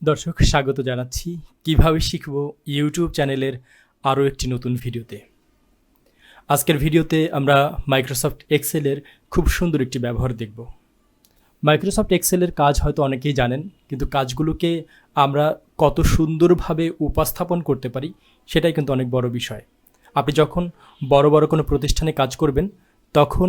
দর্শক স্বাগত জানাচ্ছি কিভাবে শিখব ইউটিউব চ্যানেলের আরও একটি নতুন ভিডিওতে। আজকের ভিডিওতে আমরা মাইক্রোসফট এক্সেলের খুব সুন্দর একটি ব্যবহার দেখব। মাইক্রোসফট এক্সেলের কাজ হয়তো অনেকেই জানেন, কিন্তু কাজগুলোকে আমরা কত সুন্দরভাবে উপস্থাপন করতে পারি সেটাই কিন্তু অনেক বড় বিষয়। আপনি যখন বড় বড় কোনো প্রতিষ্ঠানে কাজ করবেন, তখন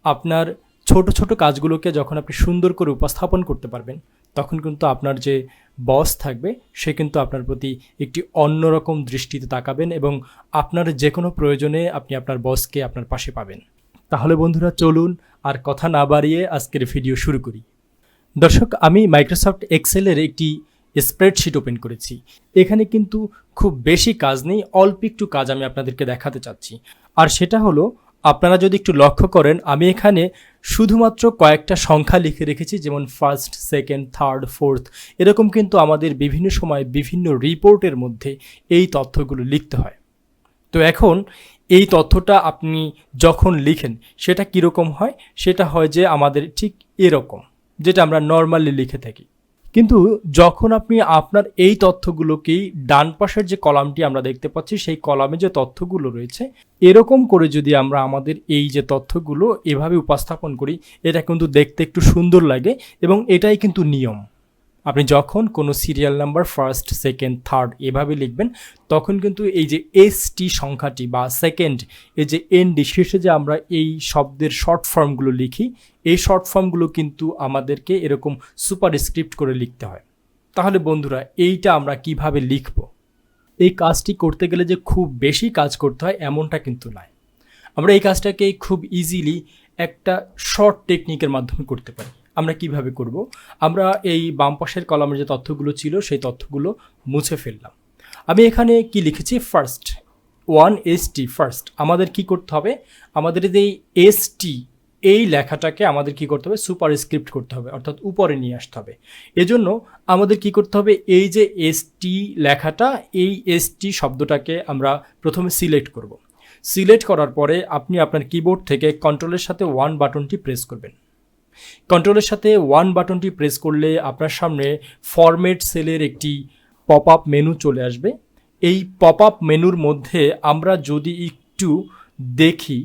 আপনার ছোট ছোট কাজগুলোকে যখন আপনি সুন্দর করে উপস্থাপন করতে পারবেন, তখন কিন্তু আপনার যে বস থাকবে সে কিন্তু আপনার প্রতি একটি অন্যরকম দৃষ্টিতে তাকাবেন এবং আপনার যে কোনো প্রয়োজনে আপনি আপনার বসকে আপনার পাশে পাবেন। তাহলে বন্ধুরা চলুন আর কথা না বাড়িয়ে আজকের ভিডিও শুরু করি। দর্শক, আমি মাইক্রোসফট এক্সেলের একটি স্প্রেডশিট ওপেন করেছি। এখানে কিন্তু খুব বেশি কাজ নেই, অল্প একটু কাজ আমি আপনাদেরকে দেখাতে চাচ্ছি। আর সেটা হলো, আপনারা যদি একটু লক্ষ্য করেন, আমি এখানে শুধুমাত্র কয়েকটা সংখ্যা লিখে রেখেছি, যেমন ফার্স্ট, সেকেন্ড, থার্ড, ফোর্থ। এরকম কিন্তু আমাদের বিভিন্ন সময় বিভিন্ন রিপোর্টের মধ্যে এই তথ্যগুলো লিখতে হয়। তো এখন এই তথ্যটা আপনি যখন লিখেন সেটা কীরকম হয়? সেটা হয় যে আমাদের ঠিক এরকম, যেটা আমরা নর্মালি লিখে থাকি। কিন্তু যখন আপনি আপনার এই তথ্যগুলোকেই ডান পাশের যে কলামটি আমরা দেখতে পাচ্ছি, সেই কলামে যে তথ্যগুলো রয়েছে, এরকম করে যদি আমরা আমাদের এই যে তথ্যগুলো এভাবে উপস্থাপন করি, এটা কিন্তু দেখতে একটু সুন্দর লাগে এবং এটাই কিন্তু নিয়ম। আপনি যখন কোনো serial number first, second, third এভাবে লিখবেন, তখন কিন্তু এই যে এসটি সংখ্যাটি বা সেকেন্ড, এই যে এনডি শেষে যে আমরা এই শব্দের শর্ট ফর্মগুলো লিখি, এই শর্ট ফর্মগুলো কিন্তু আমাদেরকে এরকম সুপারস্ক্রিপ্ট করে লিখতে হয়। তাহলে বন্ধুরা, এইটা আমরা কিভাবে লিখব? এই কাজটি করতে গেলে যে খুব বেশি কাজ করতে হয় এমনটা কিন্তু নয়। আমরা এই কাজটাকে খুব ইজিলি একটা শর্ট টেকনিকের মাধ্যমে করতে পারি। আমরা কিভাবে করব? আমরা এই বাম পাশের কলামের যে তথ্যগুলো ছিল সেই তথ্যগুলো মুছে ফেললাম। আমি এখানে কি লিখেছি? First, 1ST first. আমাদের কি করতে হবে? আমাদের এই এসটি এই লেখাটাকে আমাদের কি করতে হবে? সুপারস্ক্রিপ্ট করতে হবে, অর্থাৎ উপরে নিয়ে আসতে হবে। এজন্য আমাদের কি করতে হবে? এই যে এসটি লেখাটা, এই এসটি শব্দটাকে আমরা প্রথমে সিলেক্ট করব। সিলেক্ট করার পরে আপনি আপনার কিবোর্ড থেকে কন্ট্রোলের সাথে 1 বাটনটি প্রেস করবেন। কন্ট্রোলের সাথে 1 বাটনটি প্রেস করলে আপনার সামনে ফরম্যাট সেলের একটি পপ আপ মেনু চলে আসবে। এই পপ আপ মেনুর মধ্যে আমরা যদি একটু দেখি,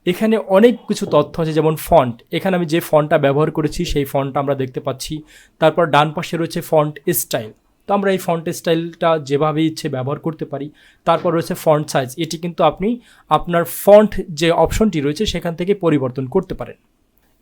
এখানে অনেক কিছু তথ্য আছে, যেমন ফন্ট। এখানে আমি যে ফন্টটা ব্যবহার করেছি সেই ফন্টটা আমরা দেখতে পাচ্ছি। তারপর ডান পাশে রয়েছে ফন্ট স্টাইল, তো আমরা এই ফন্ট স্টাইলটা যেভাবে ইচ্ছে ব্যবহার করতে পারি। তারপর রয়েছে ফন্ট সাইজ, এটি কিন্তু আপনি আপনার ফন্ট যে অপশনটি রয়েছে সেখান থেকে পরিবর্তন করতে পারেন।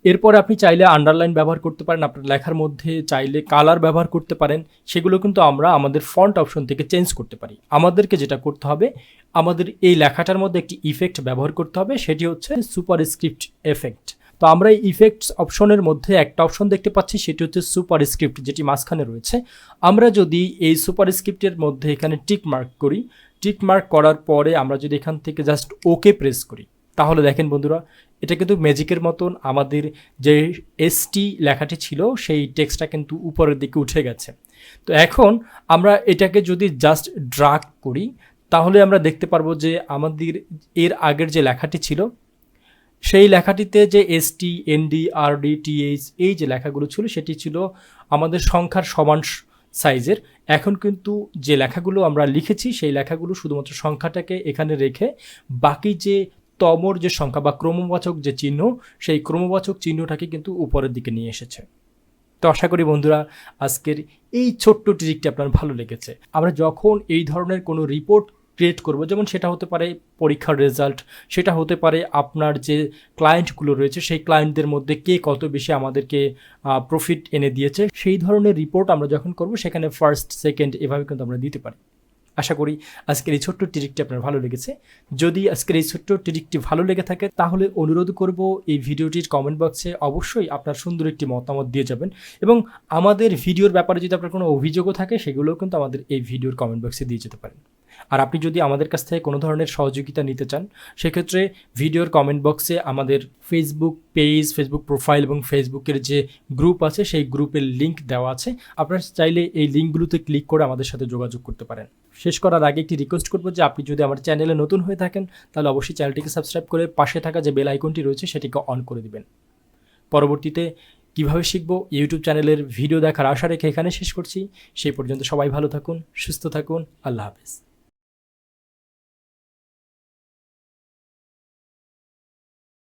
এরপর আপনি চাইলে আন্ডারলাইন ব্যবহার করতে পারেন, আপনার লেখার মধ্যে চাইলে কালার ব্যবহার করতে পারেন। সেগুলো কিন্তু আমরা আমাদের ফন্ট অপশন থেকে চেঞ্জ করতে পারি। আমাদেরকে যেটা করতে হবে, আমাদের এই লেখাটার মধ্যে একটি ইফেক্ট ব্যবহার করতে হবে, সেটি হচ্ছে সুপারস্ক্রিপ্ট এফেক্ট। তো আমরা এই ইফেক্টস অপশনের মধ্যে একটা অপশন দেখতে পাচ্ছি, সেটি হচ্ছে সুপারস্ক্রিপ্ট, যেটি মাঝখানে রয়েছে। আমরা যদি এই সুপারস্ক্রিপ্টের মধ্যে এখানে টিক মার্ক করি, টিক মার্ক করার পরে আমরা যদি এখান থেকে জাস্ট ওকে প্রেস করি, তাহলে দেখেন বন্ধুরা, এটা কিন্তু ম্যাজিকের মতন আমাদের যে এসটি লেখাটি ছিল সেই টেক্সটটা কিন্তু উপরের দিকে উঠে গেছে। তো এখন আমরা এটাকে যদি জাস্ট ড্রাগ করি, তাহলে আমরা দেখতে পারবো যে আমাদের এর আগের যে লেখাটি ছিল সেই লেখাটিতে যে এসটি, এনডি, আরডি, টিএইচ এই যে লেখাগুলো ছিল সেটি ছিল আমাদের সংখ্যার সমান সাইজের। এখন কিন্তু যে লেখাগুলো আমরা লিখেছি সেই লেখাগুলো শুধুমাত্র সংখ্যাটাকে এখানে রেখে বাকি যে তমর যে সংখ্যা বা ক্রমবাচক যে চিহ্ন, সেই ক্রমবাচক চিহ্নটাকে কিন্তু উপরের দিকে নিয়ে এসেছে। তো আশা করি বন্ধুরা আজকের এই ছোট্ট ট্রিকটি আপনার ভালো লেগেছে। আমরা যখন এই ধরনের কোনো রিপোর্ট ক্রিয়েট করব, যেমন সেটা হতে পারে পরীক্ষার রেজাল্ট, সেটা হতে পারে আপনার যে ক্লায়েন্টগুলো রয়েছে সেই ক্লায়েন্টদের মধ্যে কে কত বেশি আমাদেরকে প্রফিট এনে দিয়েছে, সেই ধরনের রিপোর্ট আমরা যখন করব সেখানে ফার্স্ট, সেকেন্ড এভাবে কিন্তু আমরা দিতে পারি। আশা করি আজকের এই ছোট্ট ট্রিকটি আপনার ভালো লেগেছে। যদি আজকের এই ছোট্ট ট্রিকটি ভালো লেগে থাকে, তাহলে অনুরোধ করব এই ভিডিওটির কমেন্ট বক্সে অবশ্যই আপনার সুন্দর একটি মতামত দিয়ে যাবেন এবং আমাদের ভিডিওর ব্যাপারে যদি আপনার কোনো অভিযোগও থাকে সেগুলোও কিন্তু আমাদের এই ভিডিওর কমেন্ট বক্সে দিয়ে যেতে পারেন। আর আপনি যদি আমাদের কাছ থেকে কোনো ধরনের সহযোগিতা নিতে চান, সেক্ষেত্রে ভিডিওর কমেন্ট বক্সে আমাদের ফেসবুক পেজ, ফেসবুক প্রোফাইল এবং ফেসবুকের যে গ্রুপ আছে সেই গ্রুপের লিঙ্ক দেওয়া আছে। আপনারা চাইলে এই লিঙ্কগুলোতে ক্লিক করে আমাদের সাথে যোগাযোগ করতে পারেন। শেষ করার আগে একটি রিকোয়েস্ট করব যে আপনি যদি আমার চ্যানেলে নতুন হয়ে থাকেন, তাহলে অবশ্যই চ্যানেলটিকে সাবস্ক্রাইব করে পাশে থাকা যে বেল আইকনটি রয়েছে সেটিকে অন করে দিবেন। পরবর্তীতে কিভাবে শিখবো ইউটিউব চ্যানেলের ভিডিও দেখার আশা রেখে এখানে শেষ করছি। সেই পর্যন্ত সবাই ভালো থাকুন, সুস্থ থাকুন। আল্লাহ হাফেজ।